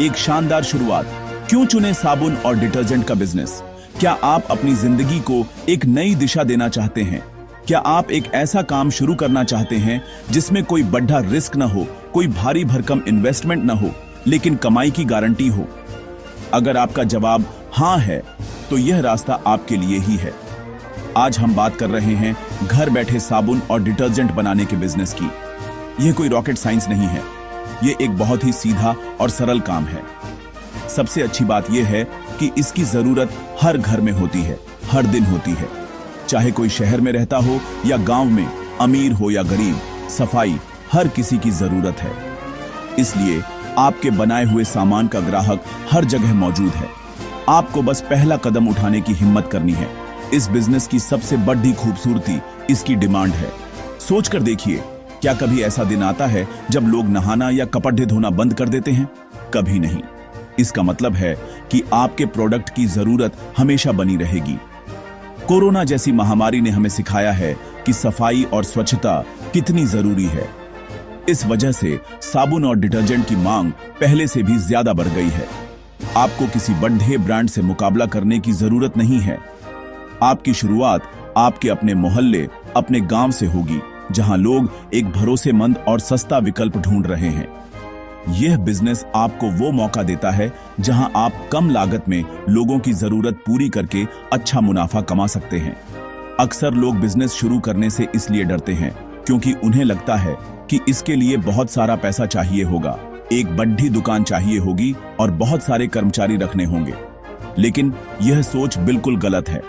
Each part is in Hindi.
एक शानदार शुरुआत। क्यों चुने साबुन और डिटर्जेंट का बिजनेस? क्या आप अपनी जिंदगी को एक नई दिशा देना चाहते हैं? क्या आप एक ऐसा काम शुरू करना चाहते हैं जिसमें कोई बड़ा रिस्क न हो, कोई भारी भरकम इन्वेस्टमेंट न हो, लेकिन कमाई की गारंटी हो? अगर आपका जवाब हाँ है, तो यह रास्ता आपके लिए ही है। आज हम बात कर रहे हैं घर बैठे साबुन और डिटर्जेंट बनाने के बिजनेस की। यह कोई रॉकेट साइंस नहीं है, यह एक बहुत ही सीधा और सरल काम है। सबसे अच्छी बात यह है कि इसकी जरूरत हर घर में होती है, हर दिन होती है। चाहे कोई शहर में रहता हो या गांव में, अमीर हो या गरीब, सफाई हर किसी की जरूरत है। इसलिए आपके बनाए हुए सामान का ग्राहक हर जगह मौजूद है। आपको बस पहला कदम उठाने की हिम्मत करनी है। इस बिजनेस की सबसे बड़ी खूबसूरती इसकी डिमांड है। सोचकर देखिए, क्या कभी ऐसा दिन आता है जब लोग नहाना या कपड़े धोना बंद कर देते हैं? कभी नहीं। इसका मतलब है कि आपके प्रोडक्ट की जरूरत हमेशा बनी रहेगी। कोरोना जैसी महामारी ने हमें सिखाया है कि सफाई और स्वच्छता कितनी जरूरी है। इस वजह से साबुन और डिटर्जेंट की मांग पहले से भी ज्यादा बढ़ गई है। आपको किसी बड़े ब्रांड से मुकाबला करने की जरूरत नहीं है। आपकी शुरुआत आपके अपने मोहल्ले, अपने गांव से होगी, जहां लोग एक भरोसेमंद और सस्ता विकल्प ढूंढ रहे हैं। यह बिजनेस आपको वो मौका देता है जहां आप कम लागत में लोगों की जरूरत पूरी करके अच्छा मुनाफा कमा सकते हैं। अक्सर लोग बिजनेस शुरू करने से इसलिए डरते हैं क्योंकि उन्हें लगता है कि इसके लिए बहुत सारा पैसा चाहिए होगा, एक बड़ी दुकान चाहिए होगी और बहुत सारे कर्मचारी रखने होंगे। लेकिन यह सोच बिल्कुल गलत है।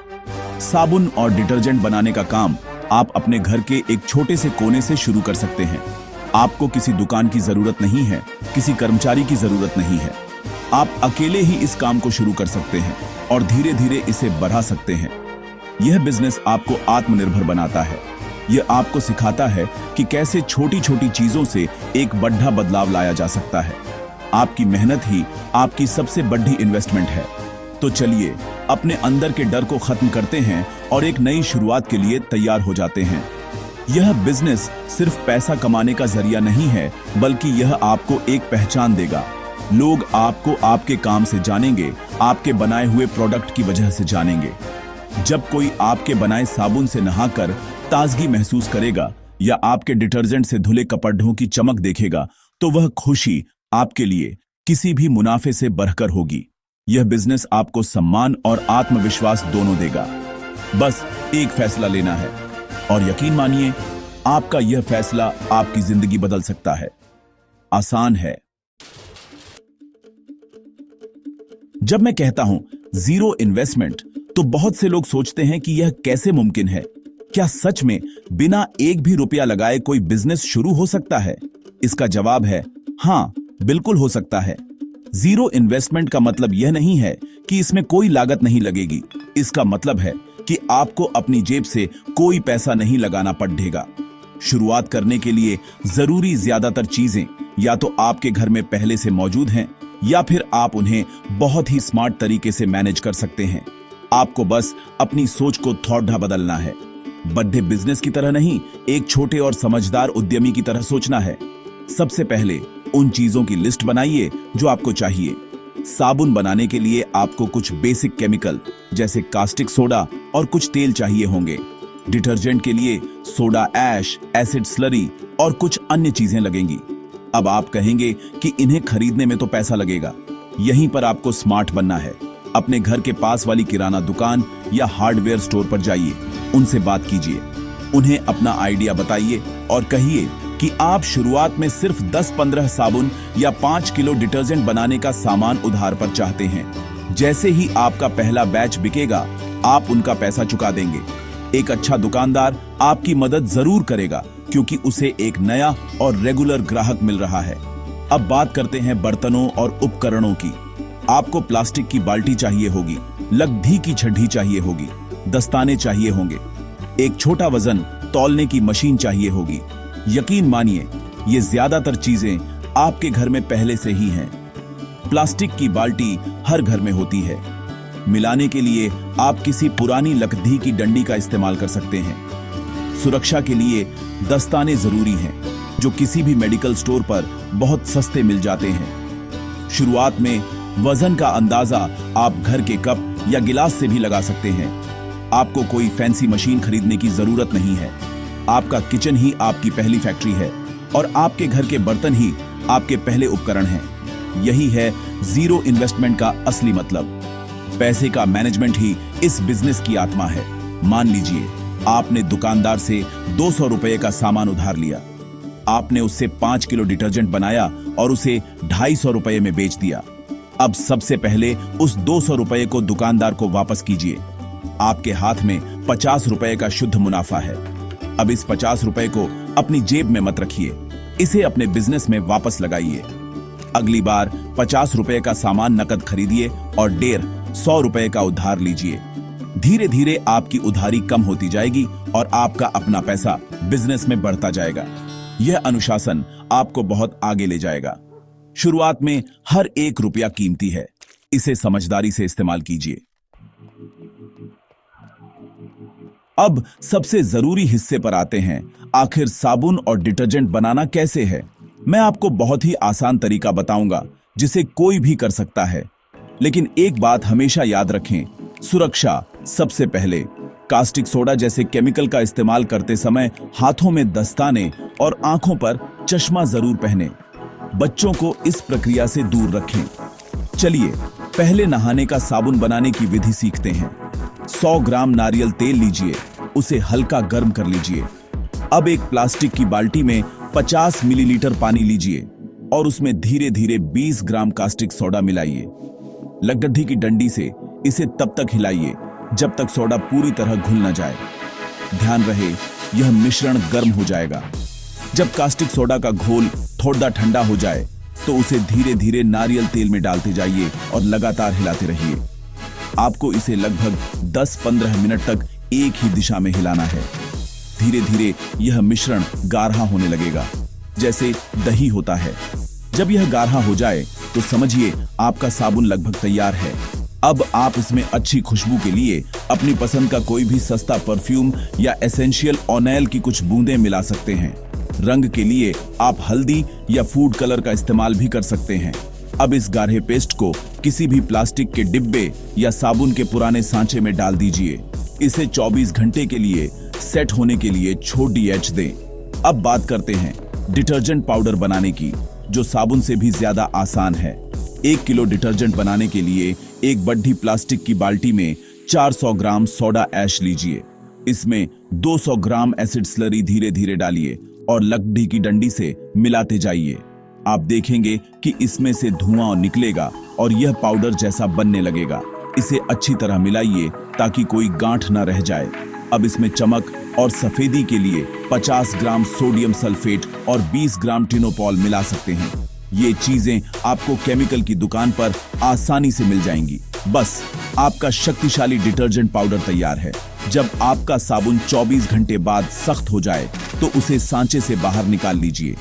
साबुन और डिटर्जेंट बनाने का काम आप अपने घर के एक छोटे से कोने से शुरू कर सकते हैं। आपको किसी दुकान की जरूरत नहीं है, किसी कर्मचारी की जरूरत नहीं है। आप अकेले ही इस काम को शुरू कर सकते हैं और धीरे धीरे इसे बढ़ा सकते हैं। यह बिजनेस आपको आत्मनिर्भर बनाता है। यह आपको सिखाता है कि कैसे छोटी छोटी चीजों से एक बड़ा बदलाव लाया जा सकता है। आपकी मेहनत ही आपकी सबसे बड़ी इन्वेस्टमेंट है। तो चलिए अपने अंदर के डर को खत्म करते हैं और एक नई शुरुआत के लिए तैयार हो जाते हैं। यह बिजनेस सिर्फ पैसा कमाने का जरिया नहीं है, बल्कि यह आपको एक पहचान देगा। लोग आपको आपके काम से जानेंगे, आपके बनाए हुए प्रोडक्ट की वजह से जानेंगे। जब कोई आपके बनाए साबुन से नहाकर ताजगी महसूस करेगा या आपके डिटर्जेंट से धुले कपड़ों की चमक देखेगा, तो वह खुशी आपके लिए किसी भी मुनाफे से बढ़कर होगी। यह बिजनेस आपको सम्मान और आत्मविश्वास दोनों देगा। बस एक फैसला लेना है और यकीन मानिए, आपका यह फैसला आपकी जिंदगी बदल सकता है। आसान है। जब मैं कहता हूं जीरो इन्वेस्टमेंट, तो बहुत से लोग सोचते हैं कि यह कैसे मुमकिन है। क्या सच में बिना एक भी रुपया लगाए कोई बिजनेस शुरू हो सकता है? इसका जवाब है हां, बिल्कुल हो सकता है। जीरो इन्वेस्टमेंट का मतलब यह नहीं है कि इसमें कोई लागत नहीं लगेगी। इसका मतलब है कि आपको अपनी जेब से कोई पैसा नहीं लगाना पड़ेगा। शुरुआत करने के लिए जरूरी ज्यादातर चीजें या तो आपके घर में पहले से मौजूद हैं, या फिर आप उन्हें बहुत ही स्मार्ट तरीके से मैनेज कर सकते हैं। आपको बस अपनी सोच को थोड़ा बदलना है। बड़े बिजनेस की तरह नहीं, एक छोटे और समझदार उद्यमी की तरह सोचना है। सबसे पहले उन चीजों की लिस्ट बनाइए जो आपको चाहिए। साबुन बनाने के लिए आपको कुछ बेसिक केमिकल जैसे कास्टिक सोडा और कुछ तेल चाहिए होंगे। डिटर्जेंट के लिए सोडा ऐश, एसिड स्लरी और कुछ अन्य चीजें लगेंगी। अब आप कहेंगे कि इन्हें खरीदने में तो पैसा लगेगा। यहीं पर आपको स्मार्ट बनना है। अपने घर के पास वाली किराना दुकान या हार्डवेयर स्टोर पर जाइए, उनसे बात कीजिए, उन्हें अपना आइडिया बताइए और कहिए कि आप शुरुआत में सिर्फ 10-15 साबुन या 5 किलो डिटर्जेंट बनाने का सामान उधार पर चाहते हैं। जैसे ही आपका पहला बैच बिकेगा, आप उनका पैसा चुका देंगे। एक अच्छा दुकानदार आपकी मदद जरूर करेगा क्योंकि उसे एक नया और रेगुलर ग्राहक मिल रहा है। अब बात करते हैं बर्तनों और उपकरणों की। आपको प्लास्टिक की बाल्टी चाहिए होगी, लकड़ी की छड़ी चाहिए होगी, दस्ताने चाहिए होंगे, एक छोटा वजन तौलने की मशीन चाहिए होगी। यकीन मानिए, ये ज्यादातर चीजें आपके घर में पहले से ही हैं। प्लास्टिक की बाल्टी हर घर में होती है। मिलाने के लिए आप किसी पुरानी लकड़ी की डंडी का इस्तेमाल कर सकते हैं। सुरक्षा के लिए दस्ताने जरूरी हैं, जो किसी भी मेडिकल स्टोर पर बहुत सस्ते मिल जाते हैं। शुरुआत में वजन का अंदाजा आप घर के कप या गिलास से भी लगा सकते हैं। आपको कोई फैंसी मशीन खरीदने की जरूरत नहीं है। आपका किचन ही आपकी पहली फैक्ट्री है और आपके घर के बर्तन ही आपके पहले उपकरण हैं। यही है जीरो इन्वेस्टमेंट का असली मतलब। पैसे का मैनेजमेंट ही इस बिजनेस की आत्मा है। मान लीजिए आपने दुकानदार से 200 रुपए का सामान उधार लिया। आपने उससे 5 किलो डिटर्जेंट बनाया और उसे 250 रुपए में बेच दिया। अब सबसे पहले उस 200 रुपए को दुकानदार को वापस कीजिए। आपके हाथ में 50 रुपए का शुद्ध मुनाफा है। अब इस 50 रुपए को अपनी जेब में मत रखिए, इसे अपने बिजनेस में वापस लगाइए। अगली बार 50 रुपए का सामान नकद खरीदिए और 150 रुपए का उधार लीजिए। धीरे धीरे आपकी उधारी कम होती जाएगी और आपका अपना पैसा बिजनेस में बढ़ता जाएगा। यह अनुशासन आपको बहुत आगे ले जाएगा। शुरुआत में हर 1 रुपया कीमती है, इसे समझदारी से इस्तेमाल कीजिए। अब सबसे जरूरी हिस्से पर आते हैं। आखिर साबुन और डिटर्जेंट बनाना कैसे है? मैं आपको बहुत ही आसान तरीका बताऊंगा जिसे कोई भी कर सकता है। लेकिन एक बात हमेशा याद रखें, सुरक्षा सबसे पहले। कास्टिक सोडा जैसे केमिकल का इस्तेमाल करते समय हाथों में दस्ताने और आंखों पर चश्मा जरूर पहनें। बच्चों को इस प्रक्रिया से दूर रखें। चलिए पहले नहाने का साबुन बनाने की विधि सीखते हैं। 100 ग्राम नारियल तेल लीजिए, उसे हल्का गर्म कर लीजिए। अब एक प्लास्टिक की बाल्टी में 50 मिलीलीटर पानी लीजिए और उसमें धीरे धीरे 20 ग्राम कास्टिक सोडा मिलाइए। लकड़ी की डंडी से इसे तब तक हिलाइए जब तक सोडा पूरी तरह घुल न जाए। ध्यान रहे यह मिश्रण गर्म हो जाएगा। जब कास्टिक सोडा का घोल थोड़ा ठंडा हो जाए तो उसे धीरे धीरे नारियल तेल में डालते जाइए और लगातार हिलाते रहिए। आपको इसे लगभग 10-15 मिनट तक एक ही दिशा में हिलाना है। धीरे धीरे यह मिश्रण गाढ़ा होने लगेगा, जैसे दही होता है। जब यह गाढ़ा हो जाए तो समझिए आपका साबुन लगभग तैयार है। अब आप इसमें अच्छी खुशबू के लिए अपनी पसंद का कोई भी सस्ता परफ्यूम या एसेंशियल ऑयल की कुछ बूंदें मिला सकते हैं। रंग के लिए आप हल्दी या फूड कलर का इस्तेमाल भी कर सकते हैं। अब इस गाढ़े पेस्ट को किसी भी प्लास्टिक के डिब्बे या साबुन के पुराने सांचे में डाल दीजिए। इसे 24 घंटे के लिए सेट होने के लिए छोटी एच दें। अब बात करते हैं डिटर्जेंट पाउडर बनाने की, जो साबुन से भी ज्यादा आसान है। 1 किलो डिटर्जेंट बनाने के लिए एक बड़ी प्लास्टिक की बाल्टी में 400 ग्राम सोडा ऐश लीजिए। इसमें 200 ग्राम एसिड स्लरी धीरे धीरे डालिए और लकड़ी की डंडी से मिलाते जाइए। आप देखेंगे कि इसमें से धुआं निकलेगा और यह पाउडर जैसा बनने लगेगा। इसे अच्छी तरह मिलाइए ताकि कोई गांठ न रह जाए। अब इसमें चमक और सफेदी के लिए 50 ग्राम सोडियम सल्फेट और 20 ग्राम टिनोपॉल मिला सकते हैं। ये चीजें आपको केमिकल की दुकान पर आसानी से मिल जाएंगी। बस आपका शक्तिशाली डिटर्जेंट पाउडर तैयार है। जब आपका साबुन 24 घंटे बाद सख्त हो जाए तो उसे सांचे से बाहर निकाल लीजिए।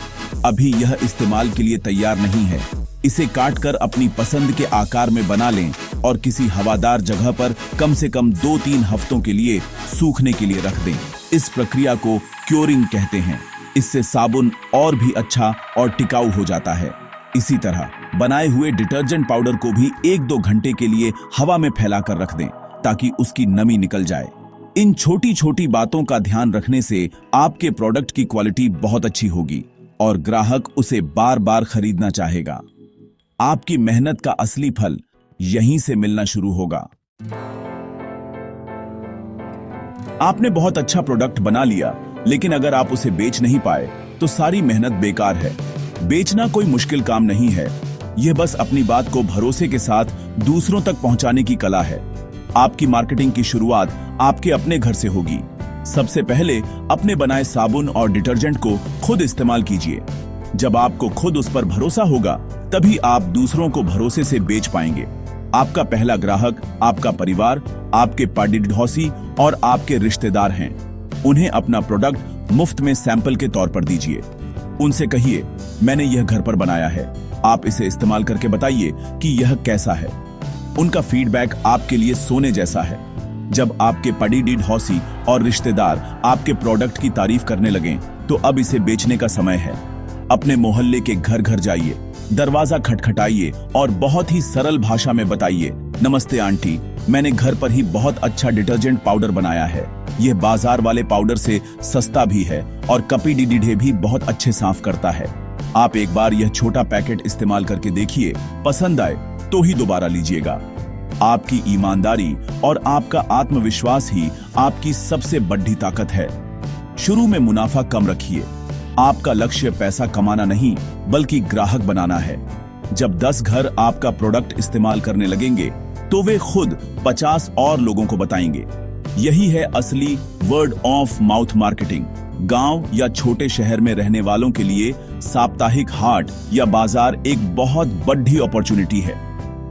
अभी यह इस्तेमाल के लिए तैयार नहीं है। इसे काटकर अपनी पसंद के आकार में बना लें और किसी हवादार जगह पर कम से कम 2-3 हफ्तों के लिए सूखने के लिए रख दें। इस प्रक्रिया को क्योरिंग कहते हैं। इससे साबुन और भी अच्छा और टिकाऊ हो जाता है। इसी तरह बनाए हुए डिटर्जेंट पाउडर को भी 1-2 घंटे के लिए हवा में फैलाकर रख दें ताकि उसकी नमी निकल जाए। इन छोटी छोटी बातों का ध्यान रखने से आपके प्रोडक्ट की क्वालिटी बहुत अच्छी होगी और ग्राहक उसे बार बार खरीदना चाहेगा। आपकी मेहनत का असली फल यहीं से मिलना शुरू होगा। आपने बहुत अच्छा प्रोडक्ट बना लिया, लेकिन अगर आप उसे बेच नहीं पाए तो सारी मेहनत बेकार है। बेचना कोई मुश्किल काम नहीं है। यह बस अपनी बात को भरोसे के साथ दूसरों तक पहुंचाने की कला है। आपकी मार्केटिंग की शुरुआत आपके अपने घर से होगी। सबसे पहले अपने बनाए साबुन और डिटर्जेंट को खुद इस्तेमाल कीजिए। जब आपको खुद उस पर भरोसा होगा तभी आप दूसरों को भरोसे से बेच पाएंगे। आपका पहला ग्राहक आपका परिवार, आपके पड़ोसी और आपके रिश्तेदार हैं। उन्हें अपना प्रोडक्ट मुफ्त में सैंपल के तौर पर दीजिए। उनसे कहिए, मैंने यह घर पर बनाया है, आप इसे इस्तेमाल करके बताइए कि यह कैसा है। उनका फीडबैक आपके लिए सोने जैसा है। जब आपके पड़ोसी और रिश्तेदार आपके प्रोडक्ट की तारीफ करने लगें तो अब इसे बेचने का समय है। अपने मोहल्ले के घर घर जाइए, दरवाजा खटखटाइए और बहुत ही सरल भाषा में बताइए, नमस्ते आंटी, मैंने घर पर ही बहुत अच्छा डिटर्जेंट पाउडर बनाया है। यह बाजार वाले पाउडर से सस्ता भी है और कपी डीडीडे भी बहुत अच्छे साफ करता है। आप एक बार यह छोटा पैकेट इस्तेमाल करके देखिए, पसंद आए तो ही दोबारा लीजिएगा। आपकी ईमानदारी और आपका आत्मविश्वास ही आपकी सबसे बड़ी ताकत है। शुरू में मुनाफा कम रखिए। आपका लक्ष्य पैसा कमाना नहीं बल्कि ग्राहक बनाना है। जब 10 घर आपका प्रोडक्ट इस्तेमाल करने लगेंगे तो वे खुद 50 और लोगों को बताएंगे। यही है असली वर्ड ऑफ माउथ मार्केटिंग। गांव या छोटे शहर में रहने वालों के लिए साप्ताहिक हाट या बाजार एक बहुत बड़ी अपॉर्चुनिटी है।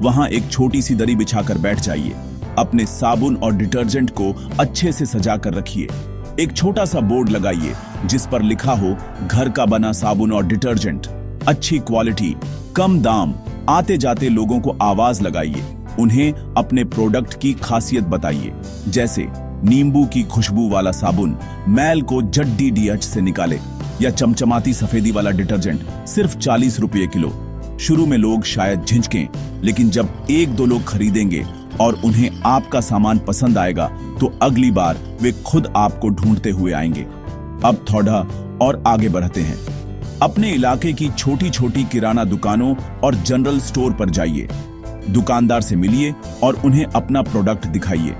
वहां एक छोटी सी दरी बिछाकर बैठ जाइए। अपने साबुन और डिटर्जेंट को अच्छे से सजा कर रखिए। एक छोटा सा बोर्ड लगाइए जिस पर लिखा हो घर का बना साबुन और डिटर्जेंट, अच्छी क्वालिटी, कम दाम। आते जाते लोगों को आवाज लगाइए। उन्हें अपने प्रोडक्ट की खासियत बताइए, जैसे नींबू की खुशबू वाला साबुन मैल को जड्डी डीएच से निकाले, या चमचमाती सफेदी वाला डिटर्जेंट सिर्फ 40 रुपये किलो। शुरू में लोग शायद झिझकें, लेकिन जब 1-2 लोग खरीदेंगे और उन्हें आपका सामान पसंद आएगा तो अगली बार वे खुद आपको ढूंढते हुए आएंगे। अब थोड़ा और आगे बढ़ते हैं। अपने इलाके की छोटी छोटी किराना दुकानों और जनरल स्टोर पर जाइए। दुकानदार से मिलिए और उन्हें अपना प्रोडक्ट दिखाइए।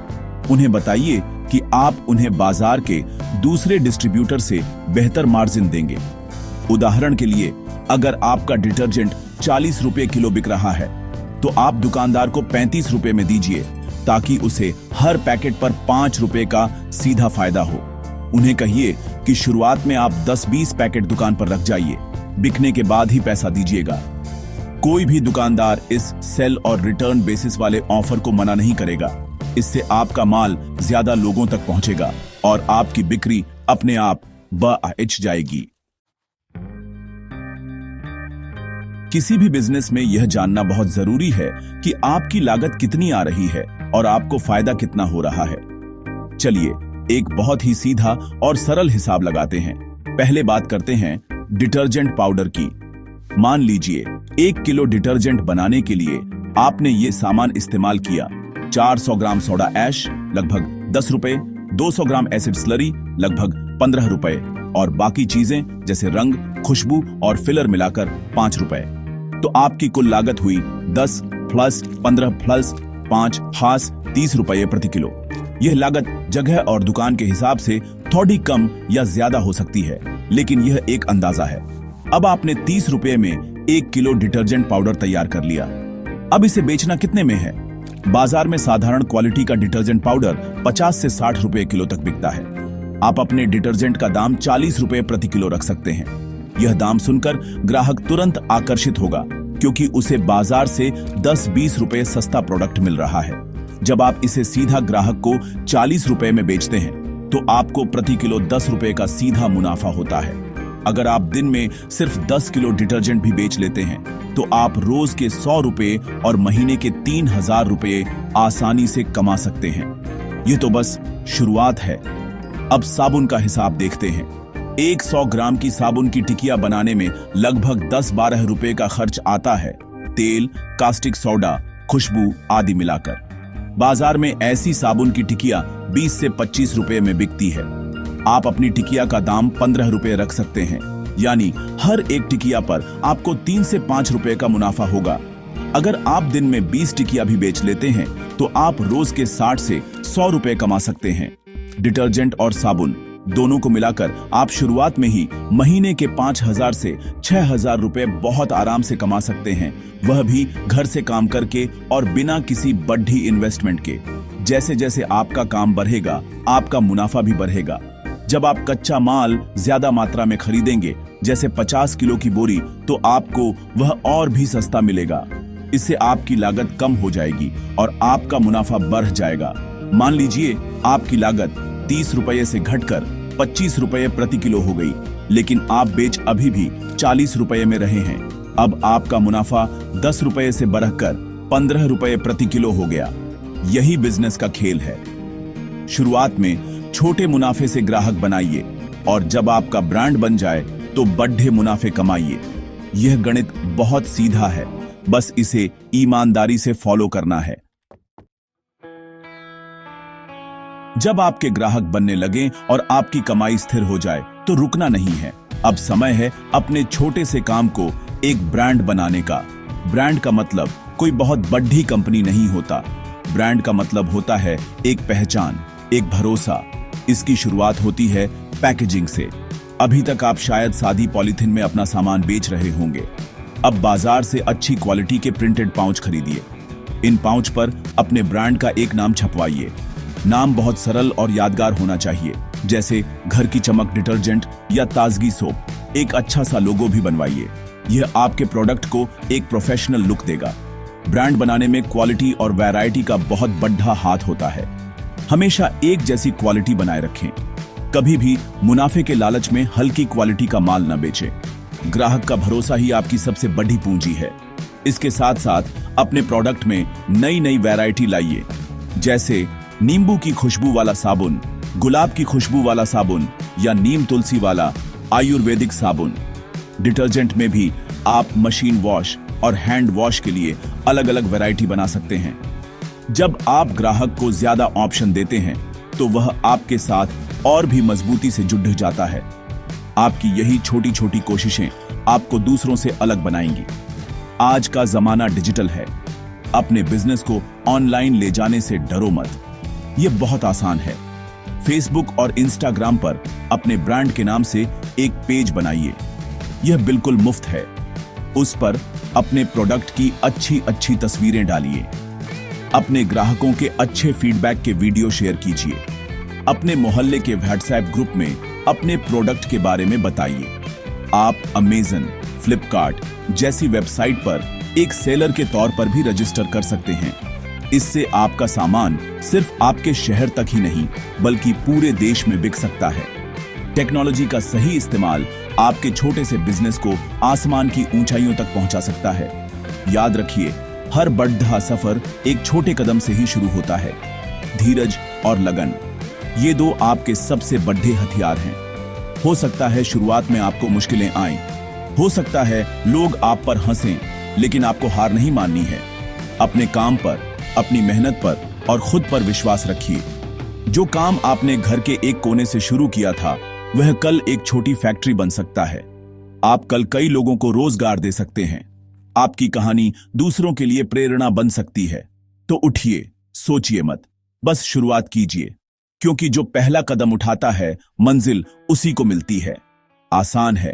उन्हें बताइए कि आप उन्हें बाजार के दूसरे डिस्ट्रीब्यूटर से बेहतर मार्जिन देंगे। उदाहरण के लिए, अगर आपका डिटर्जेंट 40 रुपये किलो बिक रहा है तो आप दुकानदार को 35 रुपये में दीजिए, ताकि उसे हर पैकेट पर 5 रुपये का सीधा फायदा हो। उन्हें कहिए कि शुरुआत में आप 10-20 पैकेट दुकान पर रख जाइए, बिकने के बाद ही पैसा दीजिएगा। कोई भी दुकानदार इस सेल और रिटर्न बेसिस वाले ऑफर को मना नहीं करेगा। इससे आपका माल ज्यादा लोगों तक पहुंचेगा और आपकी बिक्री अपने आप बढ़ जाएगी। किसी भी बिजनेस में यह जानना बहुत जरूरी है कि आपकी लागत कितनी आ रही है और आपको फायदा कितना हो रहा है। चलिए एक बहुत ही सीधा और सरल हिसाब लगाते हैं। पहले बात करते हैं डिटर्जेंट पाउडर की। मान लीजिए 1 किलो डिटर्जेंट बनाने के लिए आपने ये सामान इस्तेमाल किया। 400 ग्राम सोडा ऐश लगभग 10 रुपए, 200 ग्राम एसिड स्लरी लगभग 15 रुपए और बाकी चीजें जैसे रंग, खुशबू और फिलर मिलाकर 5 रुपए। तो आपकी कुल लागत हुई 10 प्लस 15 प्लस 5 हास 30 रुपये प्रति किलो। यह लागत जगह और दुकान के हिसाब से थोड़ी कम या ज्यादा हो सकती है, लेकिन यह एक अंदाजा है। अब आपने 30 रुपये में 1 किलो डिटर्जेंट पाउडर तैयार कर लिया। अब इसे बेचना कितने में है? बाजार में साधारण क्वालिटी का डिटर्जेंट पाउडर 50 से 60 रुपये किलो तक बिकता है। आप अपने डिटर्जेंट का दाम 40 रुपये प्रति किलो रख सकते हैं। यह दाम सुनकर ग्राहक तुरंत आकर्षित होगा, क्योंकि उसे बाजार से 10-20 रुपये सस्ता प्रोडक्ट मिल रहा है। जब आप इसे सीधा ग्राहक को 40 रुपये में बेचते हैं तो आपको प्रति किलो 10 रुपये का सीधा मुनाफा होता है। अगर आप दिन में सिर्फ 10 किलो डिटर्जेंट भी बेच लेते हैं तो आप रोज के 100 रुपये और महीने के 3000 रुपये आसानी से कमा सकते हैं। यह तो बस शुरुआत है। अब साबुन का हिसाब देखते हैं। 100 ग्राम की साबुन की टिकिया बनाने में लगभग 10-12 रुपए का खर्च आता है, तेल, कास्टिक सोडा, खुशबू आदि मिलाकर। बाजार में ऐसी साबुन की टिकिया 20 से 25 रुपए में बिकती है। आप अपनी टिकिया का दाम 15 रुपए रख सकते हैं, यानी हर एक टिकिया पर आपको 3 से 5 रुपए का मुनाफा होगा। अगर आप दिन में 20 टिकिया भी बेच लेते हैं तो आप रोज के 60 से 100 रुपए कमा सकते हैं। डिटर्जेंट और साबुन दोनों को मिलाकर आप शुरुआत में ही महीने के 5000 से 6000 रुपए बहुत आराम से कमा सकते हैं, वह भी घर से काम करके और बिना किसी बड़ी इन्वेस्टमेंट के। जैसे जैसे आपका काम बढ़ेगा, आपका मुनाफा भी बढ़ेगा। जब आप कच्चा माल ज्यादा मात्रा में खरीदेंगे, जैसे 50 किलो की बोरी, तो आपको वह और भी सस्ता मिलेगा। इससे आपकी लागत कम हो जाएगी और आपका मुनाफा बढ़ जाएगा। मान लीजिए आपकी लागत 30 रुपये से घटकर 25 रुपये प्रति किलो हो गई, लेकिन आप बेच अभी भी 40 रुपये में रहे हैं। अब आपका मुनाफा 10 रुपये से बढ़कर 15 रुपये प्रति किलो हो गया। यही बिजनेस का खेल है। शुरुआत में छोटे मुनाफे से ग्राहक बनाइए और जब आपका ब्रांड बन जाए तो बड़े मुनाफे कमाइए। यह गणित बहुत सीधा है, बस इसे ईमानदारी से फॉलो करना है। जब आपके ग्राहक बनने लगे और आपकी कमाई स्थिर हो जाए तो रुकना नहीं है। अब समय है अपने छोटे से काम को एक ब्रांड बनाने का। ब्रांड का मतलब कोई बहुत बड़ी कंपनी नहीं होता। ब्रांड का मतलब होता है एक पहचान, एक भरोसा। इसकी शुरुआत होती है पैकेजिंग से। अभी तक आप शायद सादी पॉलीथिन में अपना सामान बेच रहे होंगे। अब बाजार से अच्छी क्वालिटी के प्रिंटेड पाउच खरीदिए। इन पाउच पर अपने ब्रांड का एक नाम छपवाइए। नाम बहुत सरल और यादगार होना चाहिए, जैसे घर की चमक डिटर्जेंट या ताजगी सोप। एक अच्छा सा लोगो भी बनवाइए। यह आपके प्रोडक्ट को एक प्रोफेशनल लुक देगा। ब्रांड बनाने में क्वालिटी और वैरायटी का बहुत बड़ा हाथ होता है। हमेशा एक जैसी क्वालिटी बनाए रखें। कभी भी मुनाफे के लालच में हल्की क्वालिटी का माल न बेचें। ग्राहक का भरोसा ही आपकी सबसे बड़ी पूंजी है। इसके साथ साथ अपने प्रोडक्ट में नई नई वैरायटी लाइए, जैसे नींबू की खुशबू वाला साबुन, गुलाब की खुशबू वाला साबुन या नीम तुलसी वाला आयुर्वेदिक साबुन। डिटर्जेंट में भी आप मशीन वॉश और हैंड वॉश के लिए अलग अलग वैरायटी बना सकते हैं। जब आप ग्राहक को ज्यादा ऑप्शन देते हैं तो वह आपके साथ और भी मजबूती से जुड़ जाता है। आपकी यही छोटी छोटी कोशिशें आपको दूसरों से अलग बनाएंगी। आज का जमाना डिजिटल है। अपने बिजनेस को ऑनलाइन ले जाने से डरो मत। यह बहुत आसान है। फेसबुक और इंस्टाग्राम पर अपने ब्रांड के नाम से एक पेज बनाइए। यह बिल्कुल मुफ्त है। उस पर अपने प्रोडक्ट की अच्छी अच्छी तस्वीरें डालिए। अपने ग्राहकों के अच्छे फीडबैक के वीडियो शेयर कीजिए। अपने मोहल्ले के व्हाट्सएप ग्रुप में अपने प्रोडक्ट के बारे में बताइए। आप अमेज़न, फ्लिपकार्ट जैसी वेबसाइट पर एक सेलर के तौर पर भी रजिस्टर कर सकते हैं। इससे आपका सामान सिर्फ आपके शहर तक ही नहीं बल्कि पूरे देश में बिक सकता है। टेक्नोलॉजी का सही इस्तेमाल आपके छोटे से बिजनेस को आसमान की ऊंचाइयों तक पहुंचा सकता है। याद रखिए, हर बड़ा सफर एक छोटे कदम से ही शुरू होता है। धीरज और लगन, ये दो आपके सबसे बड़े हथियार हैं। हो सकता है शुरुआत में आपको मुश्किलें आएं, हो सकता है लोग आप पर हंसें, लेकिन आपको हार नहीं माननी है। अपने काम पर, अपनी मेहनत पर और खुद पर विश्वास रखिए। जो काम आपने घर के एक कोने से शुरू किया था, वह कल एक छोटी फैक्ट्री बन सकता है। आप कल कई लोगों को रोजगार दे सकते हैं। आपकी कहानी दूसरों के लिए प्रेरणा बन सकती है। तो उठिए, सोचिए मत, बस शुरुआत कीजिए, क्योंकि जो पहला कदम उठाता है मंजिल उसी को मिलती है। आसान है,